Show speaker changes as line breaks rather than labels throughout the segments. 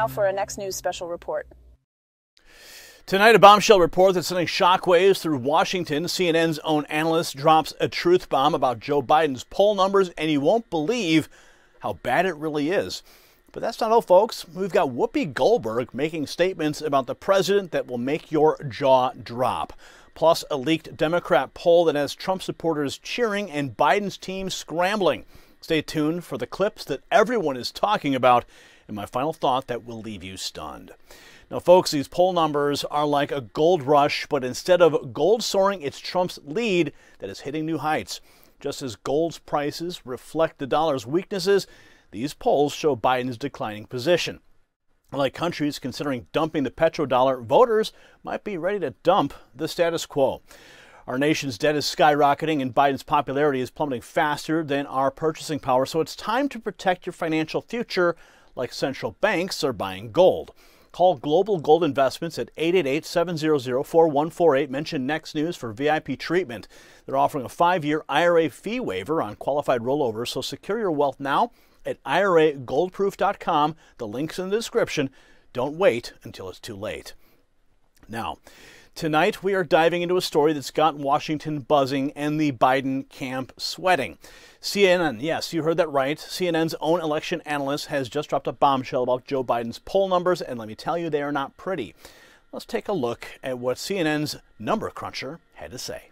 now for our next news special report.
Tonight, a bombshell report that's sending shockwaves through Washington. CNN's own analyst drops a truth bomb about Joe Biden's poll numbers, and you won't believe how bad it really is. But that's not all, folks. We've got Whoopi Goldberg making statements about the president that will make your jaw drop. Plus, a leaked Democrat poll that has Trump supporters cheering and Biden's team scrambling. Stay tuned for the clips that everyone is talking about and my final thought that will leave you stunned. Now, folks, these poll numbers are like a gold rush, but instead of gold soaring, it's Trump's lead that is hitting new heights. Just as gold's prices reflect the dollar's weaknesses, these polls show Biden's declining position. Like countries considering dumping the petrodollar, voters might be ready to dump the status quo. Our nation's debt is skyrocketing and Biden's popularity is plummeting faster than our purchasing power, so it's time to protect your financial future like central banks are buying gold. Call Global Gold Investments at 888-700-4148. Mention Next News for VIP treatment. They're offering a 5-year IRA fee waiver on qualified rollovers, so secure your wealth now at IRAGoldproof.com. The link's in the description. Don't wait until it's too late. Now, tonight we are diving into a story that's got Washington buzzing and the Biden camp sweating. CNN, yes, you heard that right. CNN's own election analyst has just dropped a bombshell about Joe Biden's poll numbers, and let me tell you, they are not pretty. Let's take a look at what CNN's number cruncher had to say.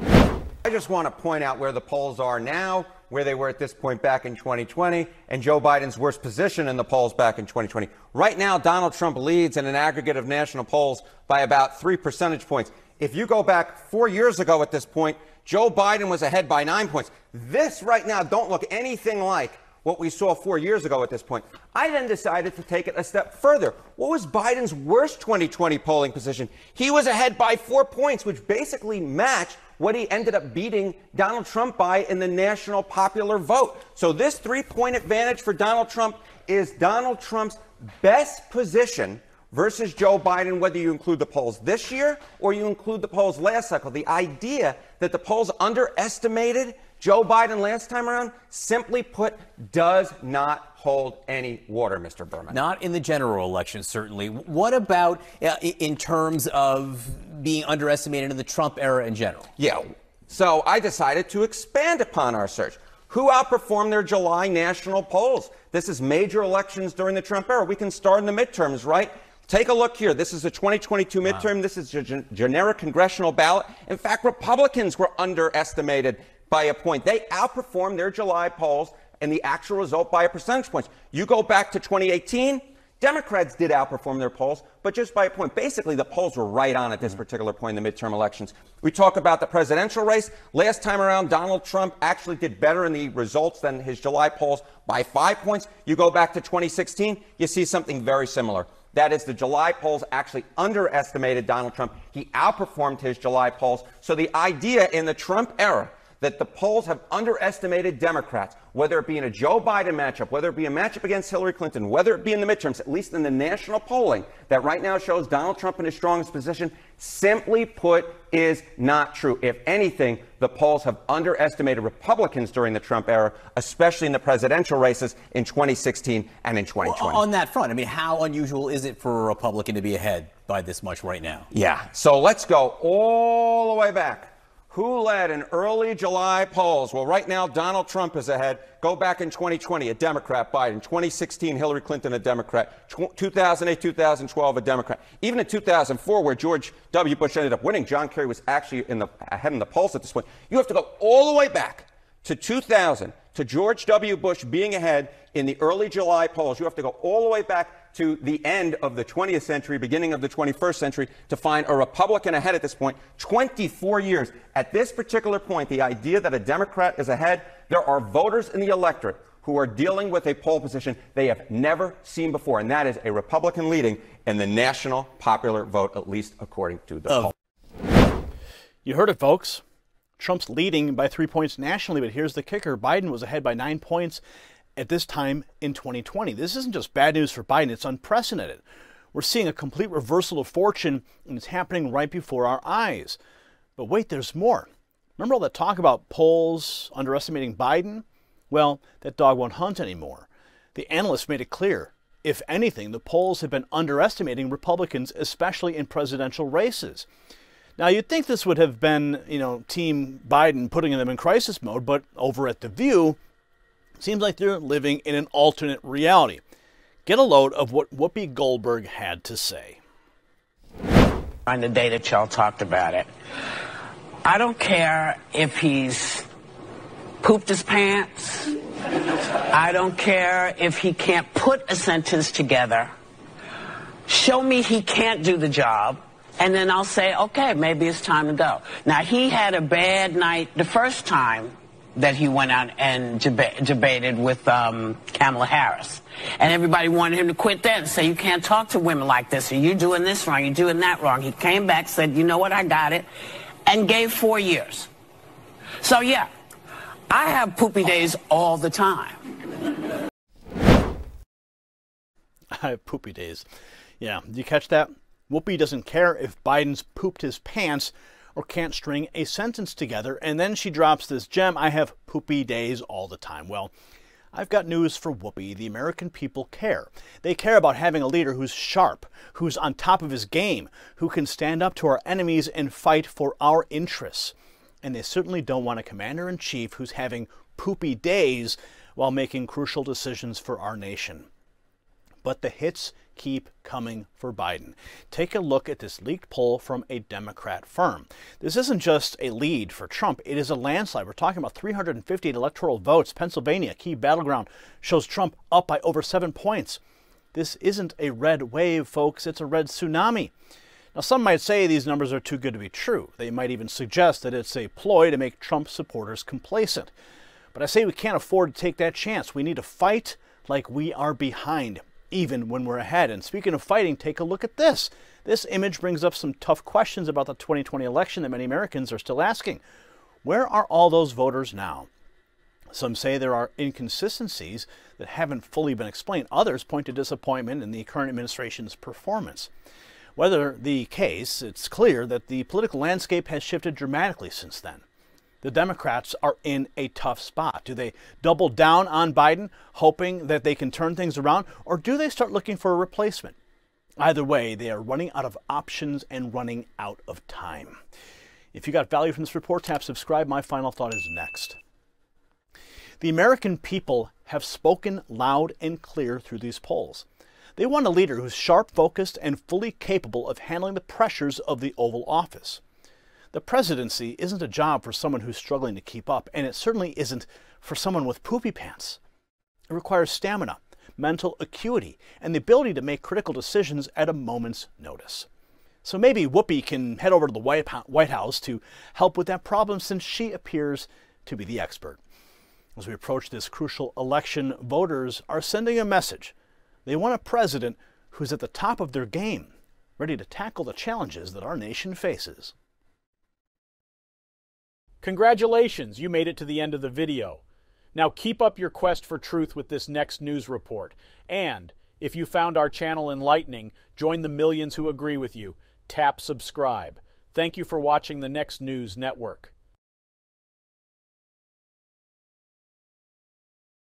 I just want to point out where the polls are now, where they were at this point back in 2020, and Joe Biden's worst position in the polls back in 2020. Right now, Donald Trump leads in an aggregate of national polls by about 3 percentage points. If you go back 4 years ago at this point, Joe Biden was ahead by 9 points. This right now don't look anything like what we saw 4 years ago at this point. I then decided to take it a step further. What was Biden's worst 2020 polling position? He was ahead by 4 points, which basically matched what he ended up beating Donald Trump by in the national popular vote. So this 3-point advantage for Donald Trump is Donald Trump's best position versus Joe Biden, whether you include the polls this year or you include the polls last cycle. The idea that the polls underestimated Joe Biden last time around, simply put, does not hold any water, Mr. Berman.
Not in the general election, certainly. What about in terms of being underestimated in the Trump era in general?
Yeah. So I decided to expand upon our search. Who outperformed their July national polls? This is major elections during the Trump era. We can start in the midterms, right? Take a look here. This is a 2022 midterm. Wow. This is a generic congressional ballot. In fact, Republicans were underestimated by a point. They outperformed their July polls and the actual result by a percentage point. You go back to 2018, Democrats did outperform their polls, but just by a point. Basically, the polls were right on at this particular point in the midterm elections. We talk about the presidential race. Last time around, Donald Trump actually did better in the results than his July polls by 5 points. You go back to 2016, you see something very similar. That is, the July polls actually underestimated Donald Trump. He outperformed his July polls. So the idea in the Trump era that the polls have underestimated Democrats, whether it be in a Joe Biden matchup, whether it be a matchup against Hillary Clinton, whether it be in the midterms, at least in the national polling that right now shows Donald Trump in his strongest position, simply put, is not true. If anything, the polls have underestimated Republicans during the Trump era, especially in the presidential races in 2016 and in 2020.
Well, on that front, I mean, how unusual is it for a Republican to be ahead by this much right now?
Yeah. So let's go all the way back. Who led in early July polls? Well, right now, Donald Trump is ahead. Go back in 2020, a Democrat, Biden. 2016, Hillary Clinton, a Democrat. 2008, 2012, a Democrat. Even in 2004, where George W. Bush ended up winning, John Kerry was actually ahead in the polls at this point. You have to go all the way back to 2000, to George W. Bush being ahead in the early July polls. You have to go all the way back to the end of the 20th century, beginning of the 21st century, to find a Republican ahead at this point. 24 years. At this particular point, the idea that a Democrat is ahead, there are voters in the electorate who are dealing with a poll position they have never seen before, and that is a Republican leading in the national popular vote, at least according to the poll.
You heard it, folks. Trump's leading by 3 points nationally, but here's the kicker. Biden was ahead by 9 points at this time in 2020. This isn't just bad news for Biden, it's unprecedented. We're seeing a complete reversal of fortune, and it's happening right before our eyes. But wait, there's more. Remember all that talk about polls underestimating Biden? Well, that dog won't hunt anymore. The analysts made it clear. If anything, the polls have been underestimating Republicans, especially in presidential races. Now, you'd think this would have been, Team Biden putting them in crisis mode, but over at The View, it seems like they're living in an alternate reality. Get a load of what Whoopi Goldberg had to say.
On the day that y'all talked about it, I don't care if he's pooped his pants. I don't care if he can't put a sentence together. Show me he can't do the job, and then I'll say, okay, maybe it's time to go. Now, he had a bad night the first time that he went out and debated with Kamala Harris. And everybody wanted him to quit then and say, you can't talk to women like this, or you're doing this wrong, you're doing that wrong. He came back, said, you know what, I got it, and gave 4 years. So, yeah, I have poopy days all the time.
I have poopy days. Yeah, did you catch that? Whoopi doesn't care if Biden's pooped his pants or can't string a sentence together, and then she drops this gem, I have poopy days all the time. Well, I've got news for Whoopi. The American people care. They care about having a leader who's sharp, who's on top of his game, who can stand up to our enemies and fight for our interests. And they certainly don't want a commander-in-chief who's having poopy days while making crucial decisions for our nation. But the hits keep coming for Biden. Take a look at this leaked poll from a Democrat firm. This isn't just a lead for Trump, it is a landslide. We're talking about 358 electoral votes. Pennsylvania, key battleground, shows Trump up by over 7 points. This isn't a red wave, folks, it's a red tsunami. Now, some might say these numbers are too good to be true. They might even suggest that it's a ploy to make Trump supporters complacent. But I say we can't afford to take that chance. We need to fight like we are behind, even when we're ahead. And speaking of fighting, take a look at this. This image brings up some tough questions about the 2020 election that many Americans are still asking. Where are all those voters now? Some say there are inconsistencies that haven't fully been explained. Others point to disappointment in the current administration's performance. Whether the case, it's clear that the political landscape has shifted dramatically since then. The Democrats are in a tough spot. Do they double down on Biden, hoping that they can turn things around, or do they start looking for a replacement? Either way, they are running out of options and running out of time. If you got value from this report, tap subscribe. My final thought is next. The American people have spoken loud and clear through these polls. They want a leader who's sharp, focused, and fully capable of handling the pressures of the Oval Office. The presidency isn't a job for someone who's struggling to keep up, and it certainly isn't for someone with poopy pants. It requires stamina, mental acuity, and the ability to make critical decisions at a moment's notice. So maybe Whoopi can head over to the White House to help with that problem, since she appears to be the expert. As we approach this crucial election, voters are sending a message. They want a president who's at the top of their game, ready to tackle the challenges that our nation faces.
Congratulations, you made it to the end of the video. Now keep up your quest for truth with this next news report. And if you found our channel enlightening, join the millions who agree with you. Tap subscribe. Thank you for watching the Next News Network.